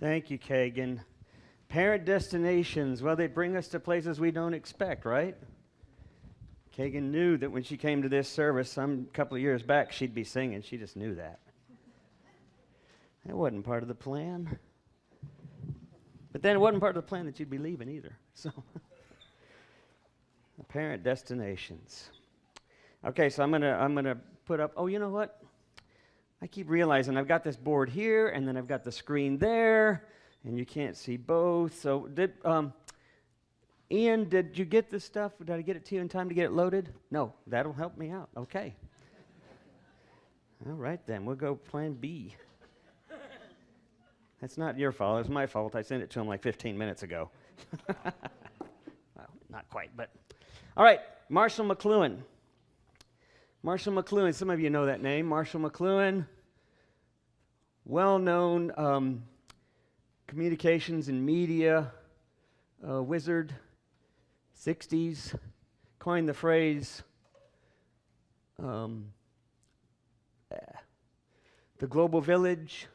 Thank you, Kagan. Parent destinations, well, they bring us to places we don't expect, right? Kagan knew that when she came to this service some couple of years back, she'd be singing. She just knew that. That wasn't part of the plan. But then it wasn't part of the plan that you'd be leaving either. So, parent destinations. Okay, so I'm gonna put up. Oh, you know what? I keep realizing I've got this board here, and then I've got the screen there, and you can't see both. So, Ian, did you get this stuff? Did I get it to you in time to get it loaded? No, that'll help me out. Okay. All right then, we'll go Plan B. That's not your fault. It's my fault. I sent it to him like 15 minutes ago. Well, not quite, but. All right, Marshall McLuhan. Marshall McLuhan, some of you know that name. Marshall McLuhan, well-known communications and media wizard, 60s, coined the phrase, the global village.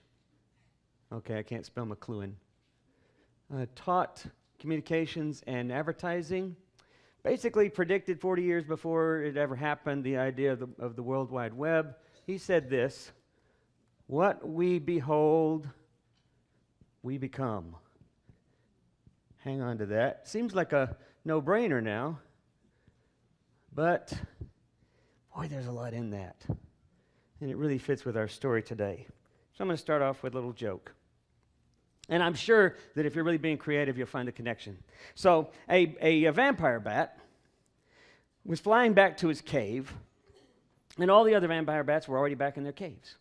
Okay, I can't spell McLuhan. Taught communications and advertising. Basically predicted 40 years before it ever happened the idea of the World Wide Web. He said this: what we behold, we become. Hang on to that. Seems like a no-brainer now, but boy, there's a lot in that. And it really fits with our story today. So I'm going to start off with a little joke. And I'm sure that if you're really being creative, you'll find the connection. So a vampire bat was flying back to his cave, and all the other vampire bats were already back in their caves.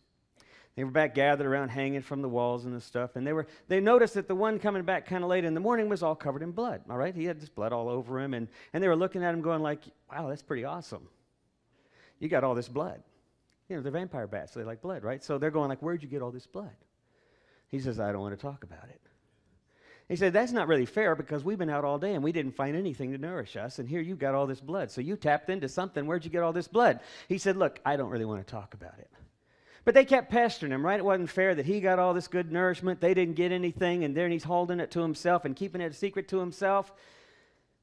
They were back gathered around, hanging from the walls and the stuff, and they noticed that the one coming back kind of late in the morning was all covered in blood, all right? He had this blood all over him, and they were looking at him going like, wow, that's pretty awesome. You got all this blood. You know, they're vampire bats, so they like blood, right? So they're going like, where'd you get all this blood? He says, I don't want to talk about it. He said, that's not really fair because we've been out all day and we didn't find anything to nourish us, and here you got all this blood. So you tapped into something. Where'd you get all this blood? He said, look, I don't really want to talk about it. But they kept pestering him, right? It wasn't fair that he got all this good nourishment. They didn't get anything, and then he's holding it to himself and keeping it a secret to himself.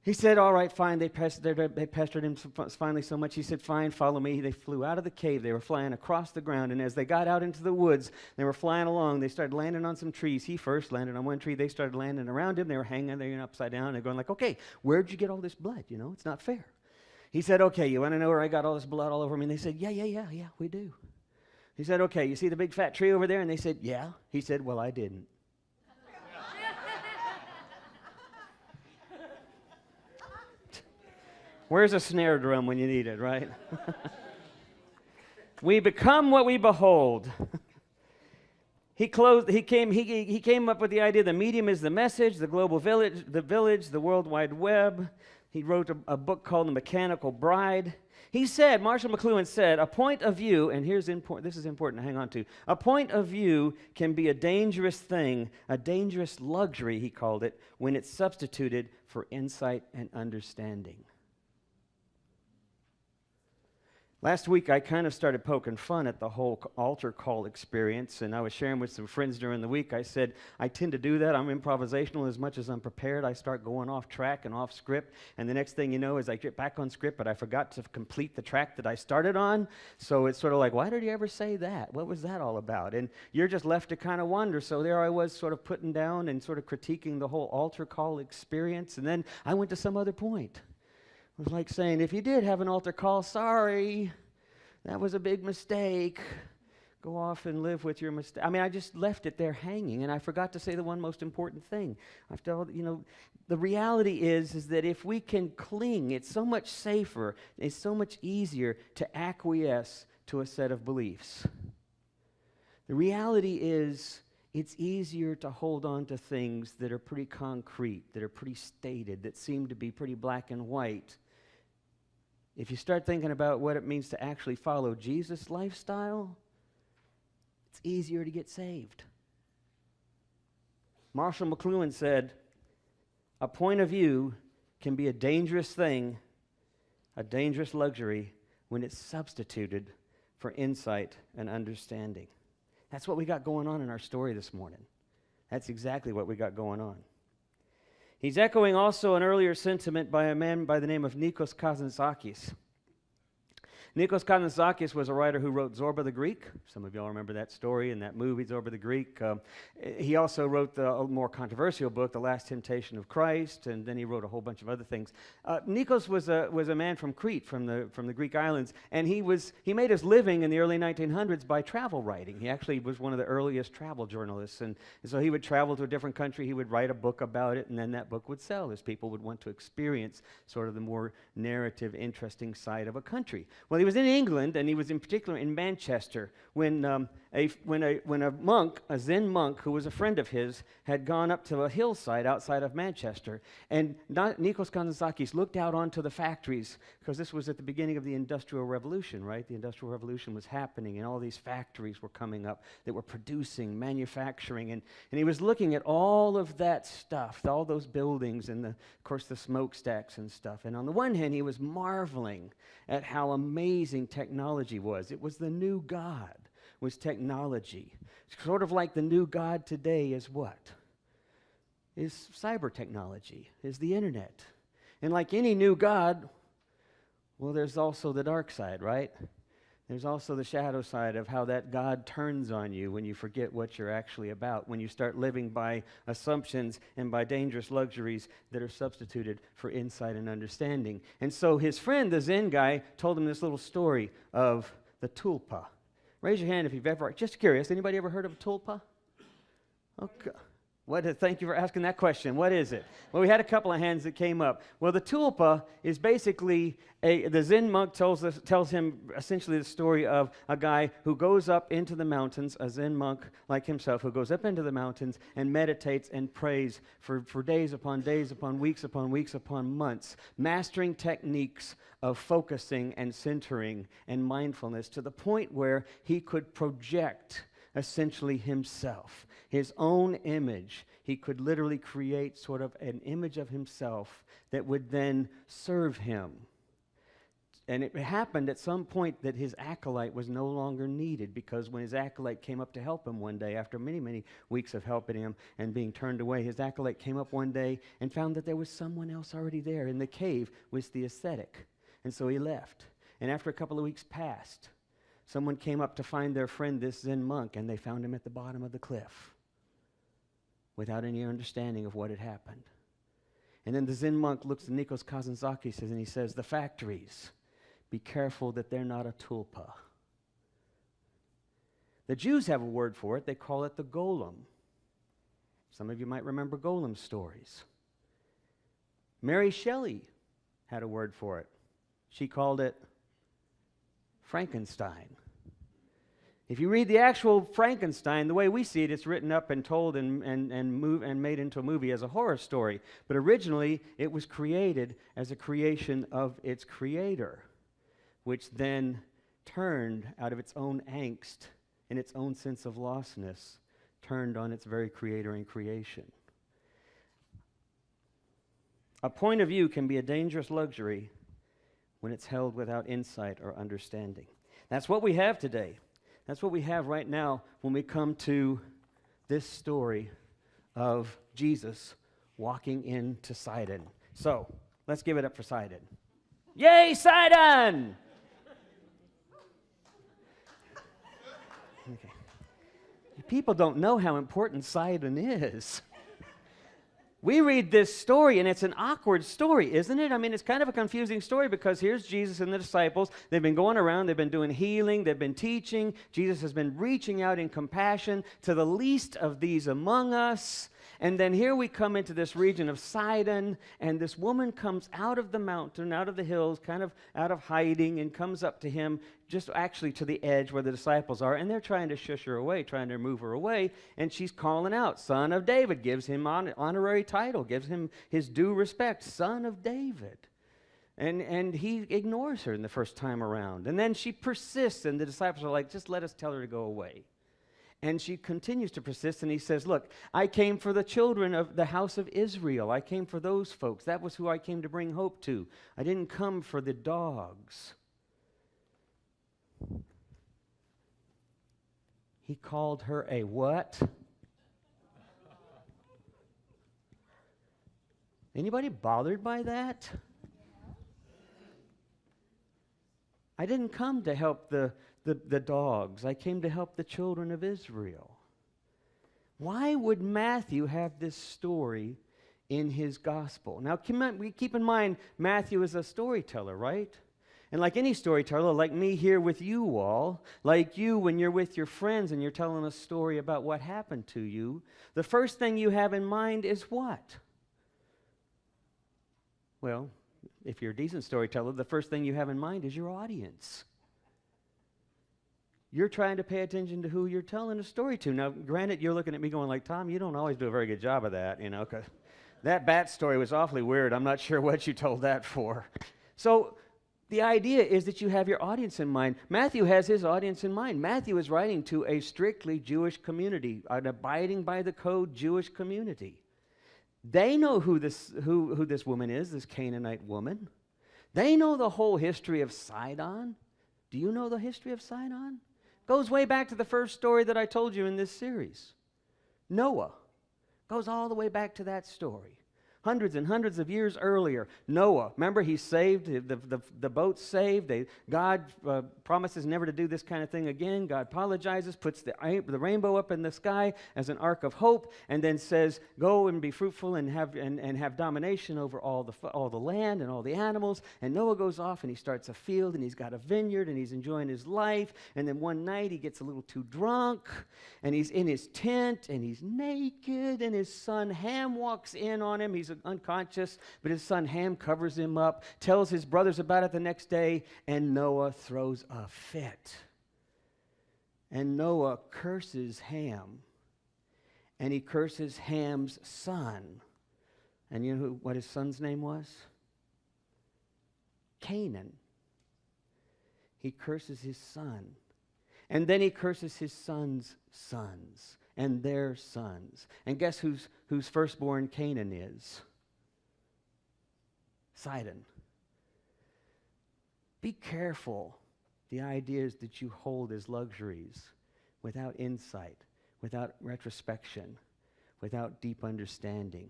He said, all right, fine. They pestered him finally so much. He said, fine, follow me. They flew out of the cave. They were flying across the ground, and as they got out into the woods, they were flying along. They started landing on some trees. He first landed on one tree. They started landing around him. They were hanging there upside down. They're going like, okay, where'd you get all this blood? You know, it's not fair. He said, okay, you want to know where I got all this blood all over me? And they said, yeah, we do. He said, okay, you see the big fat tree over there? And they said, yeah. He said, well, I didn't. Where's a snare drum when you need it, right? We become what we behold. He came up with the idea the medium is the message, the global village, the World Wide Web. He wrote a book called The Mechanical Bride. He said, Marshall McLuhan said, a point of view, and this is important to hang on to, a point of view can be a dangerous thing, a dangerous luxury, he called it, when it's substituted for insight and understanding. Last week, I kind of started poking fun at the whole altar call experience, and I was sharing with some friends during the week. I said, I tend to do that. I'm improvisational as much as I'm prepared. I start going off track and off script, and the next thing you know is I get back on script, but I forgot to complete the track that I started on, so it's sort of like, why did he ever say that? What was that all about? And you're just left to kind of wonder, so there I was sort of putting down and sort of critiquing the whole altar call experience, and then I went to some other point. It was like saying, if you did have an altar call, sorry, that was a big mistake. Go off and live with your mistake. I mean, I just left it there hanging, and I forgot to say the one most important thing. The reality is that if we can cling, it's so much safer, it's so much easier to acquiesce to a set of beliefs. The reality is it's easier to hold on to things that are pretty concrete, that are pretty stated, that seem to be pretty black and white. If you start thinking about what it means to actually follow Jesus' lifestyle, it's easier to get saved. Marshall McLuhan said, a point of view can be a dangerous thing, a dangerous luxury, when it's substituted for insight and understanding. That's what we got going on in our story this morning. That's exactly what we got going on. He's echoing also an earlier sentiment by a man by the name of Nikos Kazantzakis. Nikos Kazantzakis was a writer who wrote Zorba the Greek. Some of y'all remember that story in that movie, Zorba the Greek. He also wrote the more controversial book, The Last Temptation of Christ, and then he wrote a whole bunch of other things. Nikos was a man from Crete, from the Greek islands, and he made his living in the early 1900s by travel writing. He actually was one of the earliest travel journalists, and so he would travel to a different country, he would write a book about it, and then that book would sell as people would want to experience sort of the more narrative, interesting side of a country. Well, he was in England, and he was in particular in Manchester when a monk, a Zen monk who was a friend of his, had gone up to a hillside outside of Manchester, and Nikos Kazantzakis looked out onto the factories, because this was at the beginning of the Industrial Revolution, right? The Industrial Revolution was happening, and all these factories were coming up that were producing, manufacturing, and he was looking at all of that stuff, all those buildings, and of course the smokestacks and stuff. And on the one hand, he was marveling at how amazing technology was. It was the new God, was technology. Sort of like the new God today is what? Is cyber technology, is the internet. And like any new God, well, there's also the dark side, right? There's also the shadow side of how that God turns on you when you forget what you're actually about, when you start living by assumptions and by dangerous luxuries that are substituted for insight and understanding. And so his friend, the Zen guy, told him this little story of the tulpa. Raise your hand if you've ever, just curious, anybody ever heard of a tulpa? Okay. Thank you for asking that question. What is it? Well, we had a couple of hands that came up. Well, the tulpa is basically the Zen monk tells him essentially the story of a guy who goes up into the mountains, a Zen monk like himself, who goes up into the mountains and meditates and prays for days upon weeks upon weeks upon months, mastering techniques of focusing and centering and mindfulness to the point where he could project essentially himself, his own image. He could literally create sort of an image of himself that would then serve him. And it happened at some point that his acolyte was no longer needed, because when his acolyte came up to help him one day, after many, many weeks of helping him and being turned away, his acolyte came up one day and found that there was someone else already there in the cave with the ascetic. And so he left. And after a couple of weeks passed, someone came up to find their friend, this Zen monk, and they found him at the bottom of the cliff without any understanding of what had happened. And then the Zen monk looks at Nikos Kazantzakis and he says, the factories, be careful that they're not a tulpa. The Jews have a word for it. They call it the golem. Some of you might remember golem stories. Mary Shelley had a word for it. She called it Frankenstein. If you read the actual Frankenstein, the way we see it, it's written up and told and made into a movie as a horror story. But originally, it was created as a creation of its creator, which then turned out of its own angst and its own sense of lostness, turned on its very creator and creation. A point of view can be a dangerous luxury when it's held without insight or understanding. That's what we have today. That's what we have right now when we come to this story of Jesus walking into Sidon. So, let's give it up for Sidon. Yay, Sidon! Okay. People don't know how important Sidon is. We read this story, and it's an awkward story, isn't it? I mean, it's kind of a confusing story, because here's Jesus and the disciples. They've been going around. They've been doing healing. They've been teaching. Jesus has been reaching out in compassion to the least of these among us. And then here we come into this region of Sidon, and this woman comes out of the mountain, out of the hills, kind of out of hiding, and comes up to him, just actually to the edge where the disciples are, and they're trying to shush her away, trying to move her away, and she's calling out, Son of David, gives him honorary title, gives him his due respect, Son of David. And he ignores her in the first time around. And then she persists, and the disciples are like, just let us tell her to go away. And she continues to persist, and he says, look, I came for the children of the house of Israel. I came for those folks. That was who I came to bring hope to. I didn't come for the dogs. He called her a what? Anybody bothered by that? I didn't come to help the dogs. I came to help the children of Israel. Why would Matthew have this story in his gospel? Now, keep in mind, Matthew is a storyteller, right? And like any storyteller, like me here with you all, like you when you're with your friends and you're telling a story about what happened to you, the first thing you have in mind is what? Well, if you're a decent storyteller, the first thing you have in mind is your audience. You're trying to pay attention to who you're telling a story to. Now, granted, you're looking at me going like, Tom, you don't always do a very good job of that, because that bat story was awfully weird. I'm not sure what you told that for. So the idea is that you have your audience in mind. Matthew has his audience in mind. Matthew is writing to a strictly Jewish community, an abiding by the code Jewish community. They know who this woman is, this Canaanite woman. They know the whole history of Sidon. Do you know the history of Sidon? Goes way back to the first story that I told you in this series. Noah goes all the way back to that story. Hundreds and hundreds of years earlier, Noah, remember, he's saved, the boat's saved. God promises never to do this kind of thing again. God apologizes, puts the rainbow up in the sky as an ark of hope, and then says, go and be fruitful and have domination over all the land and all the animals. And Noah goes off and he starts a field and he's got a vineyard and he's enjoying his life. And then one night he gets a little too drunk and he's in his tent and he's naked and his son Ham walks in on him. He's unconscious, but his son Ham covers him up, tells his brothers about it the next day, and Noah throws a fit. And Noah curses Ham, and he curses Ham's son. And you know what his son's name was? Canaan. He curses his son. And then he curses his son's sons and their sons. And guess whose firstborn Canaan is? Sidon. Be careful the ideas that you hold as luxuries without insight, without retrospection, without deep understanding.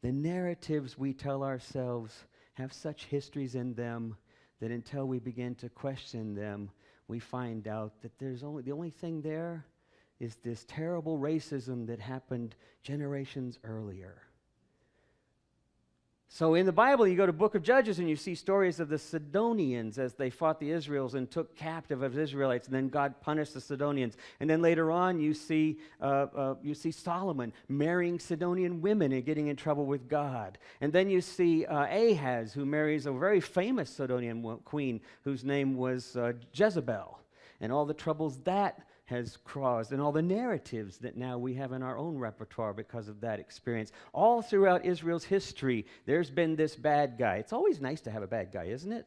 The narratives we tell ourselves have such histories in them that until we begin to question them, we find out that the only thing there is this terrible racism that happened generations earlier. So in the Bible, you go to Book of Judges and you see stories of the Sidonians as they fought the Israelites and took captive of Israelites, and then God punished the Sidonians. And then later on, you see Solomon marrying Sidonian women and getting in trouble with God. And then you see Ahaz, who marries a very famous Sidonian queen whose name was Jezebel, and all the troubles that has caused, and all the narratives that now we have in our own repertoire because of that experience. All throughout Israel's history, there's been this bad guy. It's always nice to have a bad guy, isn't it?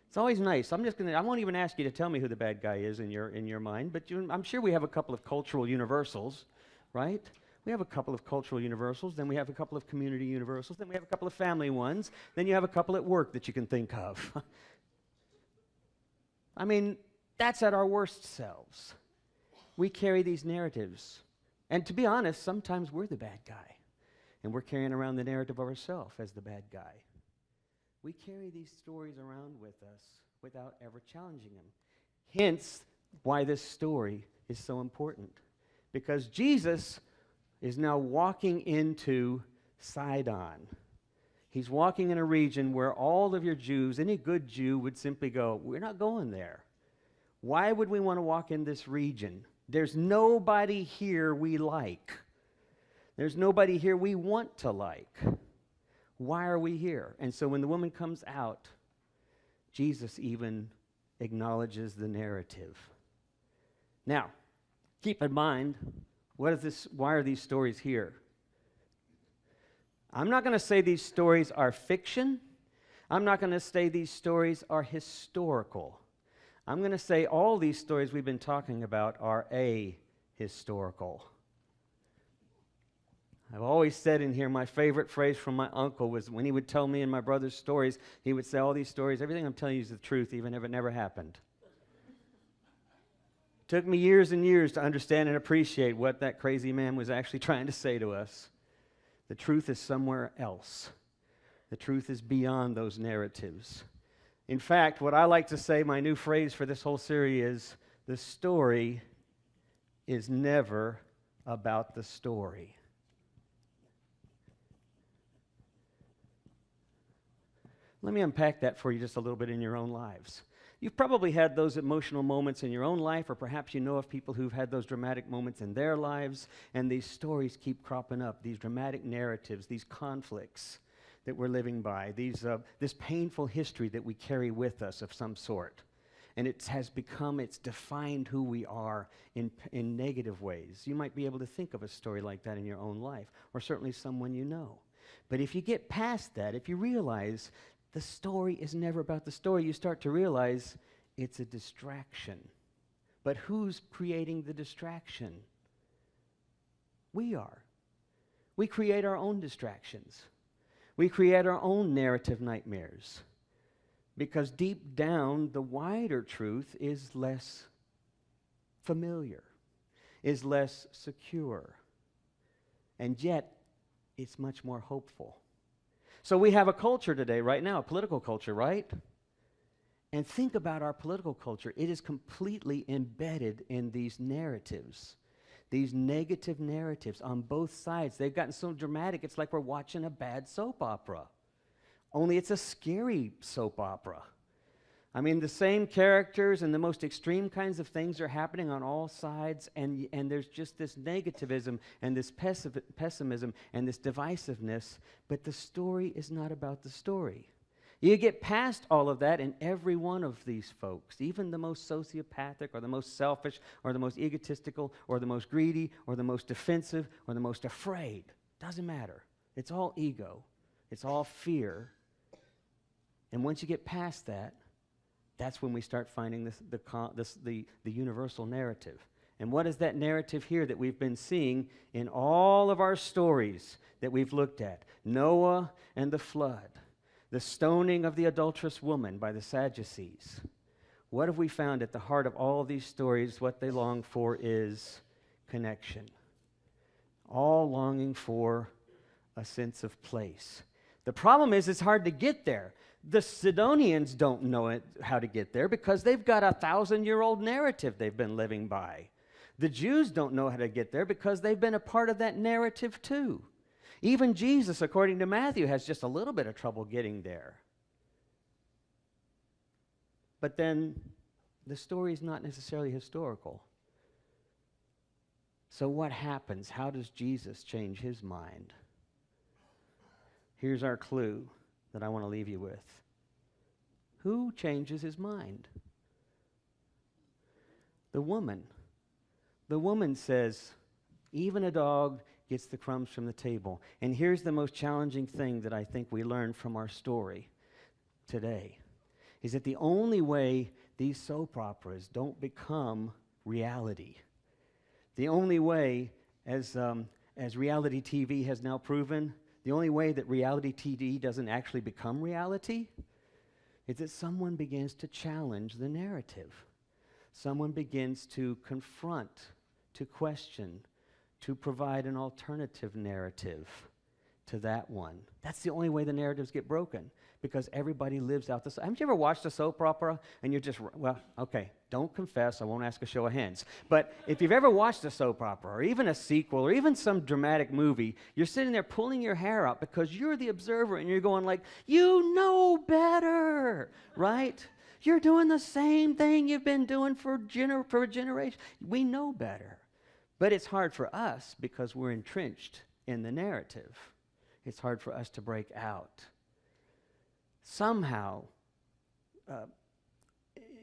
It's always nice. I won't even ask you to tell me who the bad guy is in your mind, but I'm sure we have a couple of cultural universals, right? We have a couple of cultural universals, then we have a couple of community universals, then we have a couple of family ones, then you have a couple at work that you can think of. I mean, that's at our worst selves. We carry these narratives. And to be honest, sometimes we're the bad guy. And we're carrying around the narrative of ourselves as the bad guy. We carry these stories around with us without ever challenging them. Hence, why this story is so important. Because Jesus is now walking into Sidon. He's walking in a region where all of your Jews, any good Jew would simply go, we're not going there. Why would we want to walk in this region? There's nobody here we like. There's nobody here we want to like. Why are we here? And so when the woman comes out, Jesus even acknowledges the narrative. Now, keep in mind, why are these stories here? I'm not going to say these stories are fiction. I'm not going to say these stories are historical. I'm going to say all these stories we've been talking about are ahistorical. I've always said in here, my favorite phrase from my uncle was when he would tell me and my brother's stories, he would say, all these stories, everything I'm telling you is the truth, even if it never happened. It took me years and years to understand and appreciate what that crazy man was actually trying to say to us. The truth is somewhere else. The truth is beyond those narratives. In fact, what I like to say, my new phrase for this whole series is, the story is never about the story. Let me unpack that for you just a little bit in your own lives. You've probably had those emotional moments in your own life, or perhaps you know of people who've had those dramatic moments in their lives, and these stories keep cropping up, these dramatic narratives, these conflicts that we're living by, this painful history that we carry with us of some sort. And it's defined who we are in negative ways. You might be able to think of a story like that in your own life, or certainly someone you know. But if you get past that, if you realize the story is never about the story, you start to realize it's a distraction. But who's creating the distraction? We are. We create our own distractions. We create our own narrative nightmares. Because deep down, the wider truth is less familiar, is less secure. And yet, it's much more hopeful. So we have a culture today, right now, a political culture, right? And think about our political culture. It is completely embedded in these narratives, these negative narratives on both sides. They've gotten so dramatic, it's like we're watching a bad soap opera. Only it's a scary soap opera. I mean, the same characters and the most extreme kinds of things are happening on all sides, and there's just this negativism and this pessimism and this divisiveness, but the story is not about the story. You get past all of that, and every one of these folks, even the most sociopathic or the most selfish or the most egotistical or the most greedy or the most defensive or the most afraid, doesn't matter. It's all ego. It's all fear. And once you get past that, that's when we start finding the universal narrative. And what is that narrative here that we've been seeing in all of our stories that we've looked at? Noah and the flood, the stoning of the adulterous woman by the Sadducees. What have we found at the heart of all of these stories? What they long for is connection. All longing for a sense of place. The problem is it's hard to get there. The Sidonians don't know how to get there because they've got a 1,000-year-old narrative they've been living by. The Jews don't know how to get there because they've been a part of that narrative too. Even Jesus, according to Matthew, has just a little bit of trouble getting there. But then the story is not necessarily historical. So what happens? How does Jesus change his mind? Here's our clue that I want to leave you with. Who changes his mind? The woman. The woman says, even a dog gets the crumbs from the table. And here's the most challenging thing that I think we learned from our story today, is that the only way these soap operas don't become reality, the only way, as reality TV has now proven, the only way that reality TV doesn't actually become reality is that someone begins to challenge the narrative. Someone begins to confront, to question, to provide an alternative narrative to that one. That's the only way the narratives get broken, because everybody lives out this. Haven't you ever watched a soap opera and you're just, well, okay, don't confess, I won't ask a show of hands. But if you've ever watched a soap opera or even a sequel or even some dramatic movie, you're sitting there pulling your hair out because you're the observer and you're going like, you know better, right? You're doing the same thing you've been doing for a generation. We know better. But it's hard for us because we're entrenched in the narrative. It's hard for us to break out. Somehow,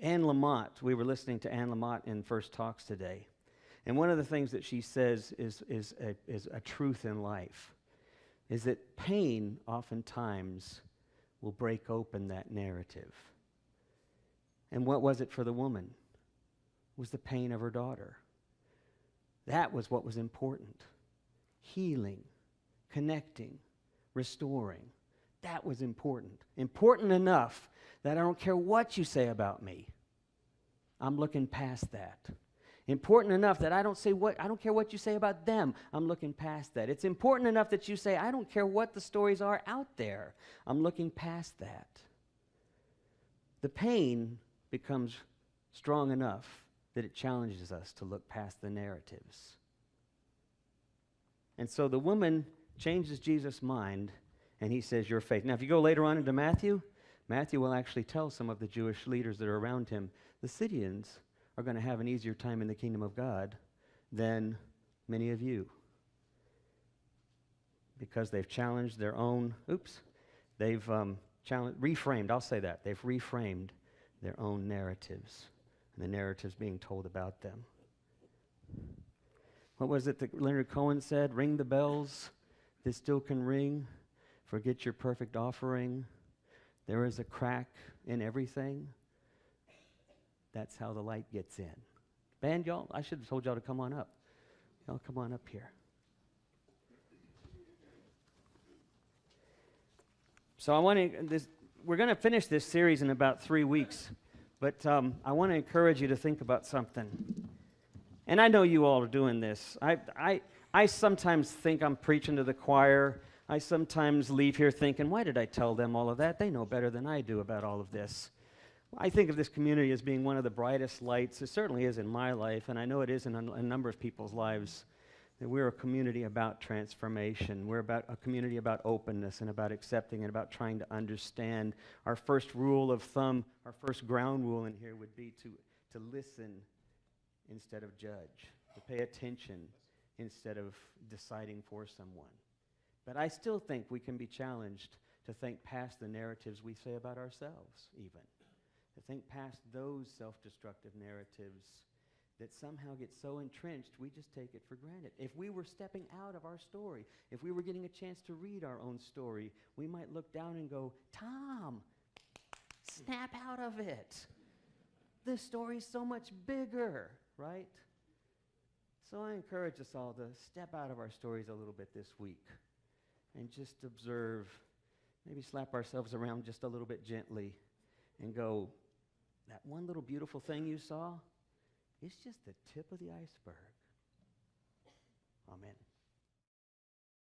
Anne Lamott, we were listening to Anne Lamott in First Talks today, and one of the things that she says is a truth in life, is that pain oftentimes will break open that narrative. And what was it for the woman? It was the pain of her daughter. That was what was important. Healing, connecting, restoring. That was important. Important enough that I don't care what you say about me. I'm looking past that. Important enough that I don't care what you say about them. I'm looking past that. It's important enough that you say, I don't care what the stories are out there. I'm looking past that. The pain becomes strong enough that it challenges us to look past the narratives. And so the woman changes Jesus' mind, and he says, your faith. Now, if you go later on into Matthew will actually tell some of the Jewish leaders that are around him, the Syrians are going to have an easier time in the kingdom of God than many of you, because they've challenged their own, they've reframed, I'll say that, they've reframed their own narratives, and the narratives being told about them. What was it that Leonard Cohen said? Ring the bells that still can ring. Forget your perfect offering. There is a crack in everything. That's how the light gets in. Band, y'all, I should have told y'all to come on up. Y'all come on up here. So we're going to finish this series in about 3 weeks, but I want to encourage you to think about something. And I know you all are doing this. I sometimes think I'm preaching to the choir. I sometimes leave here thinking, why did I tell them all of that? They know better than I do about all of this. I think of this community as being one of the brightest lights. It certainly is in my life, and I know it is in a number of people's lives. That we're a community about transformation. We're about a community about openness and about accepting and about trying to understand. Our first rule of thumb, our first ground rule in here would be to listen instead of judge, to pay attention instead of deciding for someone. But I still think we can be challenged to think past the narratives we say about ourselves, even. To think past those self-destructive narratives that somehow get so entrenched, we just take it for granted. If we were stepping out of our story, if we were getting a chance to read our own story, we might look down and go, Tom, snap out of it. The story's so much bigger, right? So I encourage us all to step out of our stories a little bit this week and just observe, maybe slap ourselves around just a little bit gently and go, that one little beautiful thing you saw, it's just the tip of the iceberg. Amen.